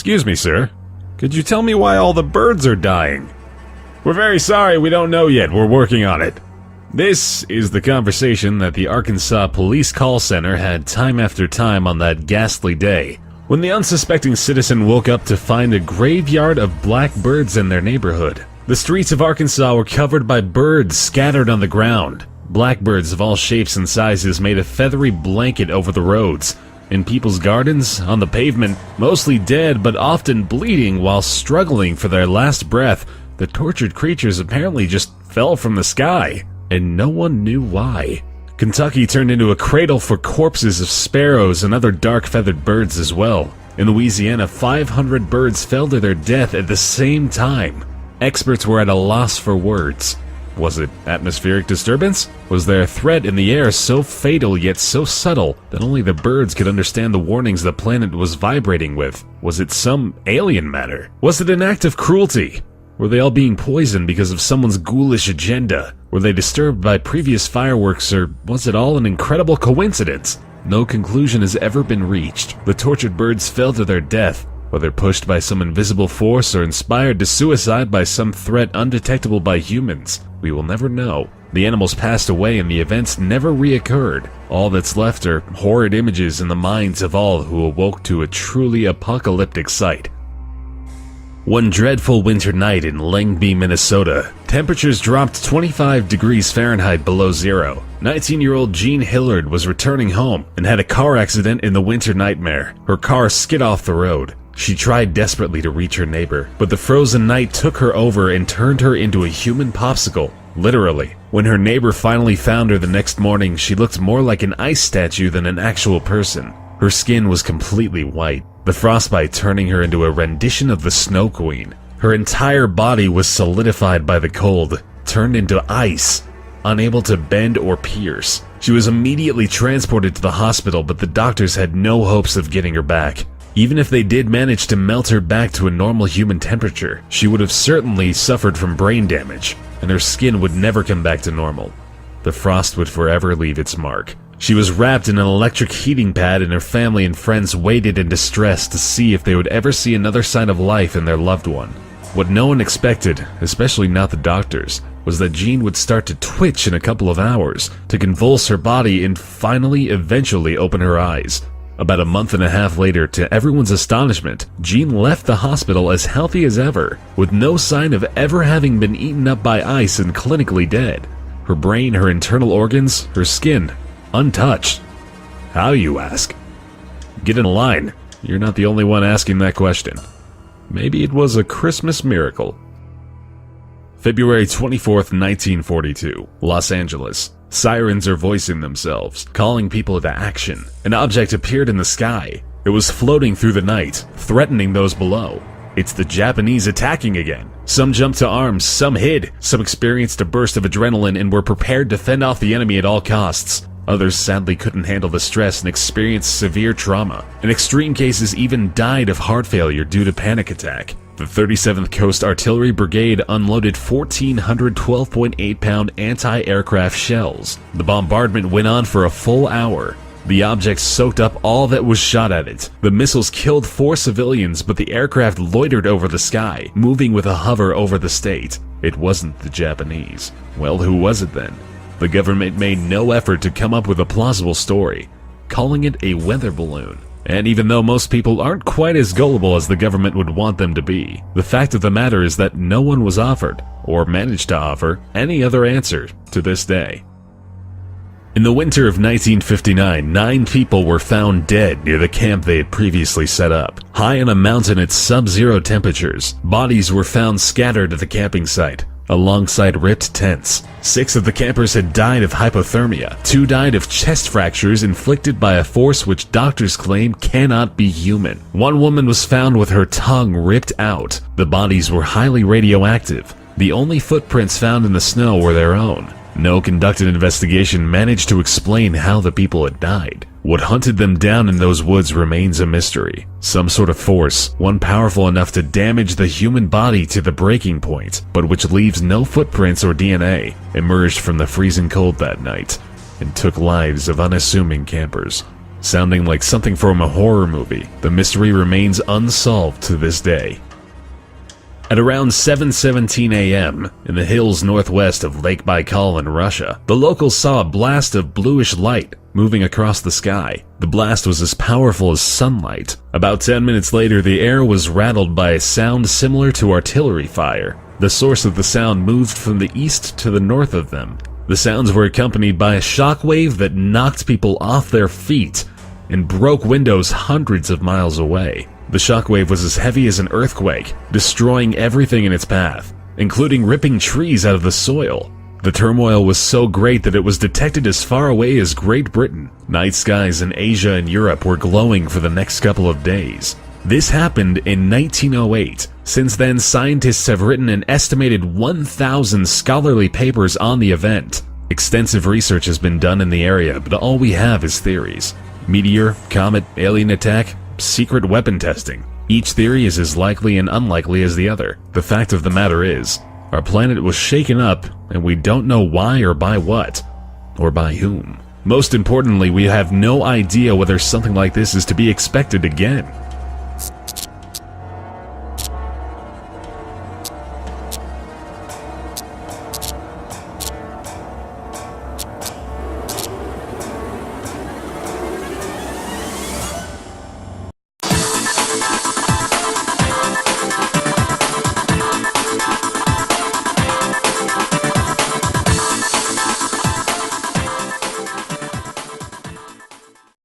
Excuse me, sir. Could you tell me why all the birds are dying? We're very sorry, we don't know yet. We're working on it. This is the conversation that the Arkansas Police Call Center had time after time on that ghastly day, when the unsuspecting citizen woke up to find a graveyard of black birds in their neighborhood. The streets of Arkansas were covered by birds scattered on the ground. Blackbirds of all shapes and sizes made a feathery blanket over the roads. In people's gardens, on the pavement, mostly dead but often bleeding while struggling for their last breath, the tortured creatures apparently just fell from the sky, and no one knew why. Kentucky turned into a cradle for corpses of sparrows and other dark-feathered birds as well. In Louisiana, 500 birds fell to their death at the same time. Experts were at a loss for words. Was it atmospheric disturbance? Was there a threat in the air so fatal yet so subtle that only the birds could understand the warnings the planet was vibrating with? Was it some alien matter? Was it an act of cruelty? Were they all being poisoned because of someone's ghoulish agenda? Were they disturbed by previous fireworks, or was it all an incredible coincidence? No conclusion has ever been reached. The tortured birds fell to their death, whether pushed by some invisible force or inspired to suicide by some threat undetectable by humans. We will never know. The animals passed away and the events never reoccurred. All that's left are horrid images in the minds of all who awoke to a truly apocalyptic sight. One dreadful winter night in Langby, Minnesota, temperatures dropped 25 degrees Fahrenheit below zero. 19-year-old Jean Hilliard was returning home and had a car accident in the winter nightmare. Her car skid off the road. She tried desperately to reach her neighbor, but the frozen night took her over and turned her into a human popsicle, literally. When her neighbor finally found her the next morning, she looked more like an ice statue than an actual person. Her skin was completely white, the frostbite turning her into a rendition of the Snow Queen. Her entire body was solidified by the cold, turned into ice, unable to bend or pierce. She was immediately transported to the hospital, but the doctors had no hopes of getting her back. Even if they did manage to melt her back to a normal human temperature, she would have certainly suffered from brain damage, and her skin would never come back to normal. The frost would forever leave its mark. She was wrapped in an electric heating pad, and her family and friends waited in distress to see if they would ever see another sign of life in their loved one. What no one expected, especially not the doctors, was that Jean would start to twitch in a couple of hours, to convulse her body and finally eventually open her eyes. About a month and a half later, to everyone's astonishment, Jean left the hospital as healthy as ever, with no sign of ever having been eaten up by ice and clinically dead. Her brain, her internal organs, her skin, untouched. How, you ask? Get in line. You're not the only one asking that question. Maybe it was a Christmas miracle. February 24th, 1942, Los Angeles. Sirens are voicing themselves, calling people to action. An object appeared in the sky. It was floating through the night, threatening those below. It's the Japanese attacking again. Some jumped to arms, some hid, some experienced a burst of adrenaline and were prepared to fend off the enemy at all costs. Others sadly couldn't handle the stress and experienced severe trauma. In extreme cases, even died of heart failure due to panic attack. The 37th Coast Artillery Brigade unloaded 1,400 12.8-pound anti-aircraft shells. The bombardment went on for a full hour. The object soaked up all that was shot at it. The missiles killed 4 civilians, but the aircraft loitered over the sky, moving with a hover over the state. It wasn't the Japanese. Well, who was it then? The government made no effort to come up with a plausible story, calling it a weather balloon. And even though most people aren't quite as gullible as the government would want them to be, the fact of the matter is that no one was offered, or managed to offer, any other answer to this day. In the winter of 1959, 9 people were found dead near the camp they had previously set up. High on a mountain at sub-zero temperatures, bodies were found scattered at the camping site, alongside ripped tents. 6 of the campers had died of hypothermia. 2 died of chest fractures inflicted by a force which doctors claim cannot be human. 1 woman was found with her tongue ripped out. The bodies were highly radioactive. The only footprints found in the snow were their own. No conducted investigation managed to explain how the people had died. What hunted them down in those woods remains a mystery. Some sort of force, one powerful enough to damage the human body to the breaking point, but which leaves no footprints or DNA, emerged from the freezing cold that night and took lives of unassuming campers. sounding like something from a horror movie. The mystery remains unsolved to this day. At around 7:17 a.m., in the hills northwest of Lake Baikal in Russia, the locals saw a blast of bluish light moving across the sky. The blast was as powerful as sunlight. About 10 minutes later, the air was rattled by a sound similar to artillery fire. The source of the sound moved from the east to the north of them. The sounds were accompanied by a shockwave that knocked people off their feet and broke windows hundreds of miles away. The shockwave was as heavy as an earthquake, destroying everything in its path, including ripping trees out of the soil. The turmoil was so great that it was detected as far away as Great Britain. Night skies in Asia and Europe were glowing for the next couple of days. This happened in 1908. Since then, scientists have written an estimated 1,000 scholarly papers on the event. Extensive research has been done in the area, but all we have is theories. Meteor, comet, alien attack, secret weapon testing. Each theory is as likely and unlikely as the other. The fact of the matter is, our planet was shaken up, and we don't know why or by what, or by whom. Most importantly, we have no idea whether something like this is to be expected again.